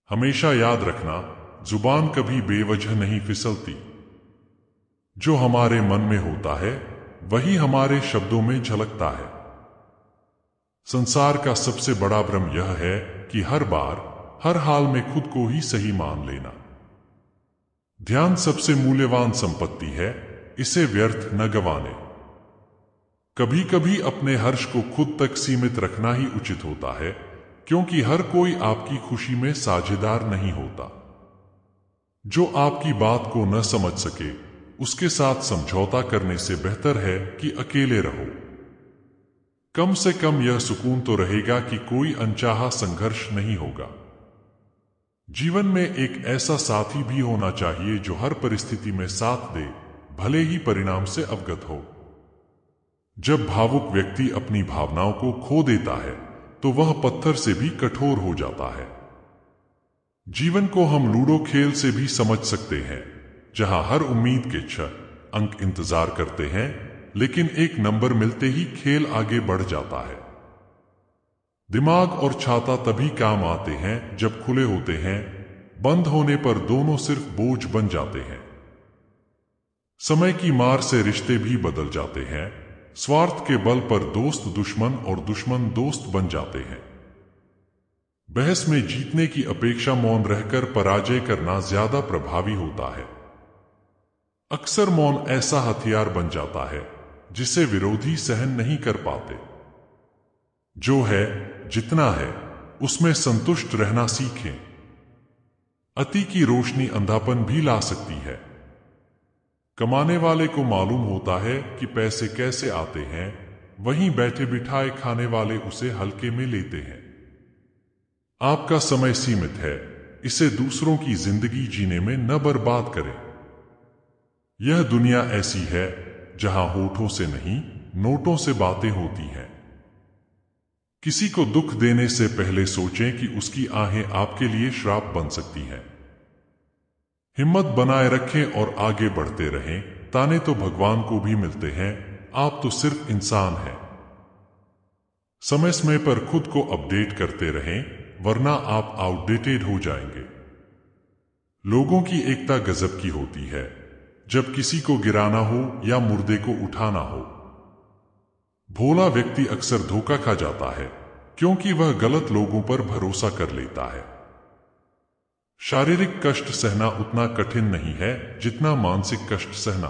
हमेशा याद रखना, जुबान कभी बेवजह नहीं फिसलती। जो हमारे मन में होता है वही हमारे शब्दों में झलकता है। संसार का सबसे बड़ा भ्रम यह है कि हर बार हर हाल में खुद को ही सही मान लेना। ध्यान सबसे मूल्यवान संपत्ति है, इसे व्यर्थ न गंवाने। कभी कभी अपने हर्ष को खुद तक सीमित रखना ही उचित होता है, क्योंकि हर कोई आपकी खुशी में साझेदार नहीं होता। जो आपकी बात को न समझ सके उसके साथ समझौता करने से बेहतर है कि अकेले रहो। कम से कम यह सुकून तो रहेगा कि कोई अनचाहा संघर्ष नहीं होगा। जीवन में एक ऐसा साथी भी होना चाहिए जो हर परिस्थिति में साथ दे, भले ही परिणाम से अवगत हो। जब भावुक व्यक्ति अपनी भावनाओं को खो देता है तो वह पत्थर से भी कठोर हो जाता है। जीवन को हम लूडो खेल से भी समझ सकते हैं, जहां हर उम्मीद के 6 अंक इंतजार करते हैं, लेकिन एक नंबर मिलते ही खेल आगे बढ़ जाता है। दिमाग और छाता तभी काम आते हैं जब खुले होते हैं, बंद होने पर दोनों सिर्फ बोझ बन जाते हैं। समय की मार से रिश्ते भी बदल जाते हैं, स्वार्थ के बल पर दोस्त दुश्मन और दुश्मन दोस्त बन जाते हैं। बहस में जीतने की अपेक्षा मौन रहकर पराजय करना ज्यादा प्रभावी होता है। अक्सर मौन ऐसा हथियार बन जाता है जिसे विरोधी सहन नहीं कर पाते। जो है, जितना है, उसमें संतुष्ट रहना सीखें। अति की रोशनी अंधापन भी ला सकती है। कमाने वाले को मालूम होता है कि पैसे कैसे आते हैं, वहीं बैठे बिठाए खाने वाले उसे हल्के में लेते हैं। आपका समय सीमित है, इसे दूसरों की जिंदगी जीने में न बर्बाद करें। यह दुनिया ऐसी है जहां होठों से नहीं, नोटों से बातें होती हैं। किसी को दुख देने से पहले सोचें कि उसकी आहें आपके लिए श्राप बन सकती हैं। हिम्मत बनाए रखें और आगे बढ़ते रहें। ताने तो भगवान को भी मिलते हैं, आप तो सिर्फ इंसान हैं। समय समय पर खुद को अपडेट करते रहें, वरना आप आउटडेटेड हो जाएंगे। लोगों की एकता गजब की होती है, जब किसी को गिराना हो या मुर्दे को उठाना हो। भोला व्यक्ति अक्सर धोखा खा जाता है, क्योंकि वह गलत लोगों पर भरोसा कर लेता है। शारीरिक कष्ट सहना उतना कठिन नहीं है जितना मानसिक कष्ट सहना।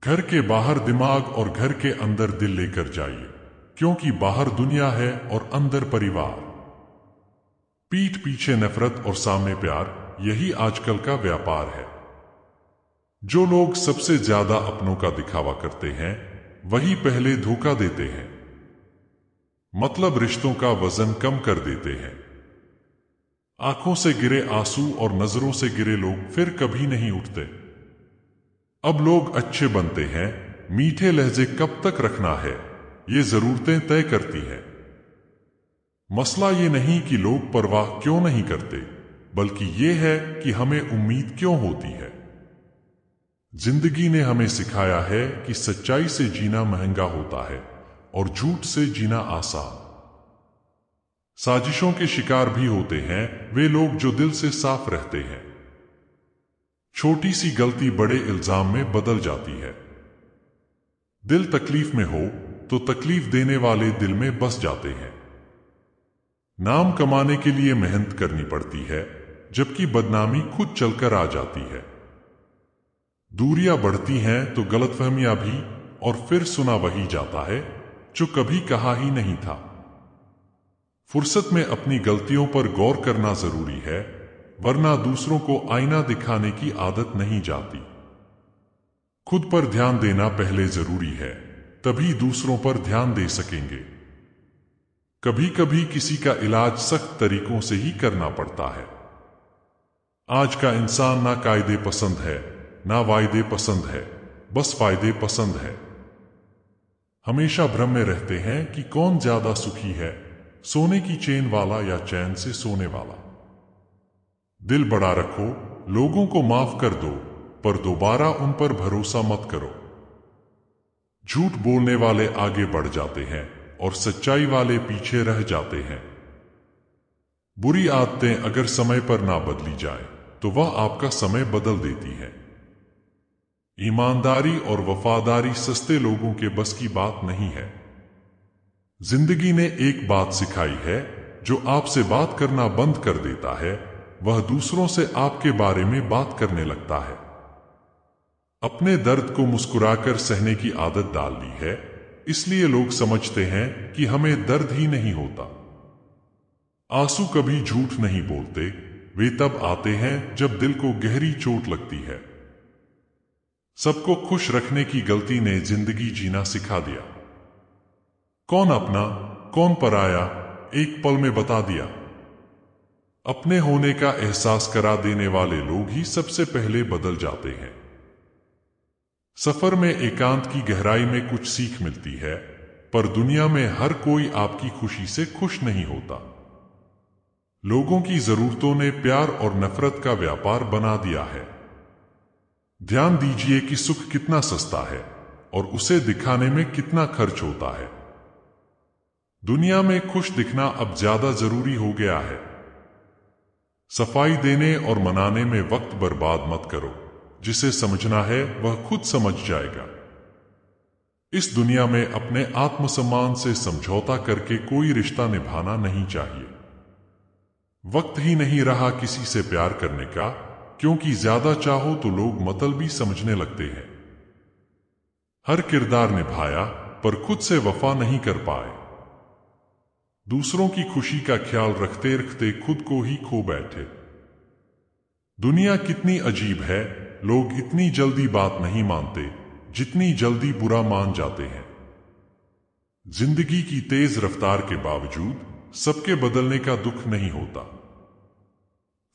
घर के बाहर दिमाग और घर के अंदर दिल लेकर जाइए, क्योंकि बाहर दुनिया है और अंदर परिवार। पीठ पीछे नफरत और सामने प्यार, यही आजकल का व्यापार है। जो लोग सबसे ज्यादा अपनों का दिखावा करते हैं, वही पहले धोखा देते हैं। मतलब रिश्तों का वजन कम कर देते हैं। आंखों से गिरे आंसू और नजरों से गिरे लोग फिर कभी नहीं उठते। अब लोग अच्छे बनते हैं, मीठे लहजे कब तक रखना है, ये जरूरतें तय करती हैं। मसला ये नहीं कि लोग परवाह क्यों नहीं करते, बल्कि ये है कि हमें उम्मीद क्यों होती है। जिंदगी ने हमें सिखाया है कि सच्चाई से जीना महंगा होता है और झूठ से जीना आसान। साजिशों के शिकार भी होते हैं वे लोग जो दिल से साफ रहते हैं। छोटी सी गलती बड़े इल्जाम में बदल जाती है। दिल तकलीफ में हो तो तकलीफ देने वाले दिल में बस जाते हैं। नाम कमाने के लिए मेहनत करनी पड़ती है, जबकि बदनामी खुद चलकर आ जाती है। दूरियां बढ़ती हैं तो गलतफहमियां भी, और फिर सुना वही जाता है जो कभी कहा ही नहीं था। फुर्सत में अपनी गलतियों पर गौर करना जरूरी है, वरना दूसरों को आईना दिखाने की आदत नहीं जाती। खुद पर ध्यान देना पहले जरूरी है, तभी दूसरों पर ध्यान दे सकेंगे। कभी कभी किसी का इलाज सख्त तरीकों से ही करना पड़ता है। आज का इंसान ना कायदे पसंद है, ना वायदे पसंद है, बस फायदे पसंद है। हमेशा भ्रम में रहते हैं कि कौन ज्यादा सुखी है, सोने की चेन वाला या चैन से सोने वाला। दिल बड़ा रखो, लोगों को माफ कर दो, पर दोबारा उन पर भरोसा मत करो। झूठ बोलने वाले आगे बढ़ जाते हैं और सच्चाई वाले पीछे रह जाते हैं। बुरी आदतें अगर समय पर ना बदली जाए तो वह आपका समय बदल देती है। ईमानदारी और वफादारी सस्ते लोगों के बस की बात नहीं है। जिंदगी ने एक बात सिखाई है, जो आपसे बात करना बंद कर देता है वह दूसरों से आपके बारे में बात करने लगता है। अपने दर्द को मुस्कुराकर सहने की आदत डाल ली है, इसलिए लोग समझते हैं कि हमें दर्द ही नहीं होता। आंसू कभी झूठ नहीं बोलते, वे तब आते हैं जब दिल को गहरी चोट लगती है। सबको खुश रखने की गलती ने जिंदगी जीना सिखा दिया। कौन अपना कौन पराया एक पल में बता दिया। अपने होने का एहसास करा देने वाले लोग ही सबसे पहले बदल जाते हैं। सफर में एकांत की गहराई में कुछ सीख मिलती है, पर दुनिया में हर कोई आपकी खुशी से खुश नहीं होता। लोगों की जरूरतों ने प्यार और नफरत का व्यापार बना दिया है। ध्यान दीजिए कि सुख कितना सस्ता है और उसे दिखाने में कितना खर्च होता है। दुनिया में खुश दिखना अब ज्यादा जरूरी हो गया है। सफाई देने और मनाने में वक्त बर्बाद मत करो। जिसे समझना है वह खुद समझ जाएगा। इस दुनिया में अपने आत्मसम्मान से समझौता करके कोई रिश्ता निभाना नहीं चाहिए। वक्त ही नहीं रहा किसी से प्यार करने का, क्योंकि ज्यादा चाहो तो लोग मतलबी समझने लगते हैं। हर किरदार निभाया पर खुद से वफा नहीं कर पाए। दूसरों की खुशी का ख्याल रखते रखते खुद को ही खो बैठे। दुनिया कितनी अजीब है, लोग इतनी जल्दी बात नहीं मानते जितनी जल्दी बुरा मान जाते हैं। जिंदगी की तेज रफ्तार के बावजूद सबके बदलने का दुख नहीं होता।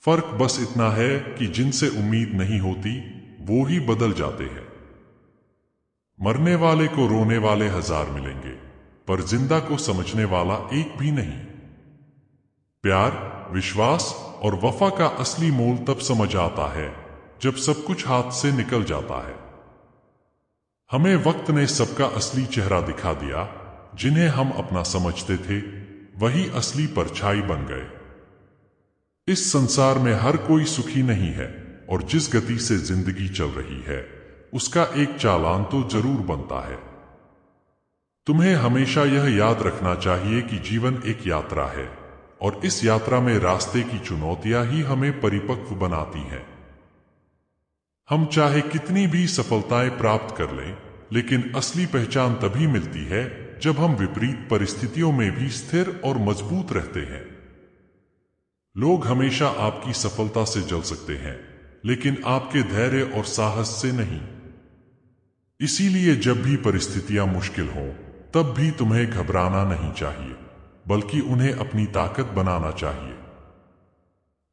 फर्क बस इतना है कि जिनसे उम्मीद नहीं होती वो ही बदल जाते हैं। मरने वाले को रोने वाले 1000 मिलेंगे, पर जिंदा को समझने वाला एक भी नहीं। प्यार, विश्वास और वफा का असली मोल तब समझ आता है जब सब कुछ हाथ से निकल जाता है। हमें वक्त ने सबका असली चेहरा दिखा दिया। जिन्हें हम अपना समझते थे वही असली परछाई बन गए। इस संसार में हर कोई सुखी नहीं है, और जिस गति से जिंदगी चल रही है उसका एक चालान तो जरूर बनता है। तुम्हें हमेशा यह याद रखना चाहिए कि जीवन एक यात्रा है, और इस यात्रा में रास्ते की चुनौतियां ही हमें परिपक्व बनाती हैं। हम चाहे कितनी भी सफलताएं प्राप्त कर लें, लेकिन असली पहचान तभी मिलती है जब हम विपरीत परिस्थितियों में भी स्थिर और मजबूत रहते हैं। लोग हमेशा आपकी सफलता से जल सकते हैं, लेकिन आपके धैर्य और साहस से नहीं। इसीलिए जब भी परिस्थितियां मुश्किल हों, तब भी तुम्हें घबराना नहीं चाहिए, बल्कि उन्हें अपनी ताकत बनाना चाहिए।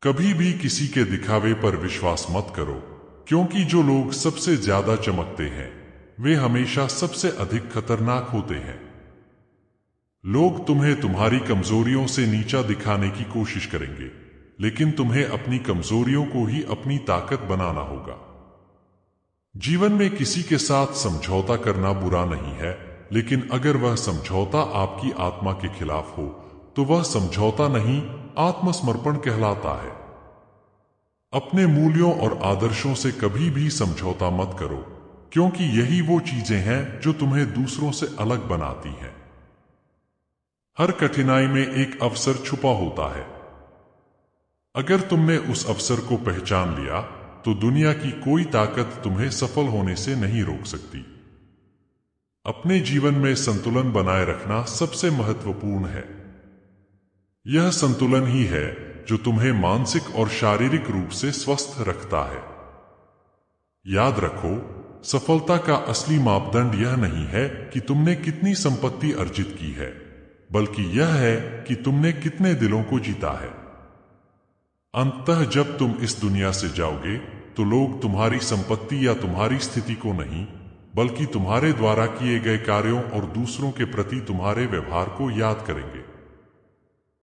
कभी भी किसी के दिखावे पर विश्वास मत करो, क्योंकि जो लोग सबसे ज्यादा चमकते हैं वे हमेशा सबसे अधिक खतरनाक होते हैं। लोग तुम्हें तुम्हारी कमजोरियों से नीचा दिखाने की कोशिश करेंगे, लेकिन तुम्हें अपनी कमजोरियों को ही अपनी ताकत बनाना होगा। जीवन में किसी के साथ समझौता करना बुरा नहीं है, लेकिन अगर वह समझौता आपकी आत्मा के खिलाफ हो तो वह समझौता नहीं, आत्मसमर्पण कहलाता है। अपने मूल्यों और आदर्शों से कभी भी समझौता मत करो, क्योंकि यही वो चीजें हैं जो तुम्हें दूसरों से अलग बनाती हैं। हर कठिनाई में एक अवसर छुपा होता है। अगर तुमने उस अवसर को पहचान लिया तो दुनिया की कोई ताकत तुम्हें सफल होने से नहीं रोक सकती। अपने जीवन में संतुलन बनाए रखना सबसे महत्वपूर्ण है। यह संतुलन ही है जो तुम्हें मानसिक और शारीरिक रूप से स्वस्थ रखता है। याद रखो, सफलता का असली मापदंड यह नहीं है कि तुमने कितनी संपत्ति अर्जित की है, बल्कि यह है कि तुमने कितने दिलों को जीता है। अंततः जब तुम इस दुनिया से जाओगे तो लोग तुम्हारी संपत्ति या तुम्हारी स्थिति को नहीं, बल्कि तुम्हारे द्वारा किए गए कार्यों और दूसरों के प्रति तुम्हारे व्यवहार को याद करेंगे।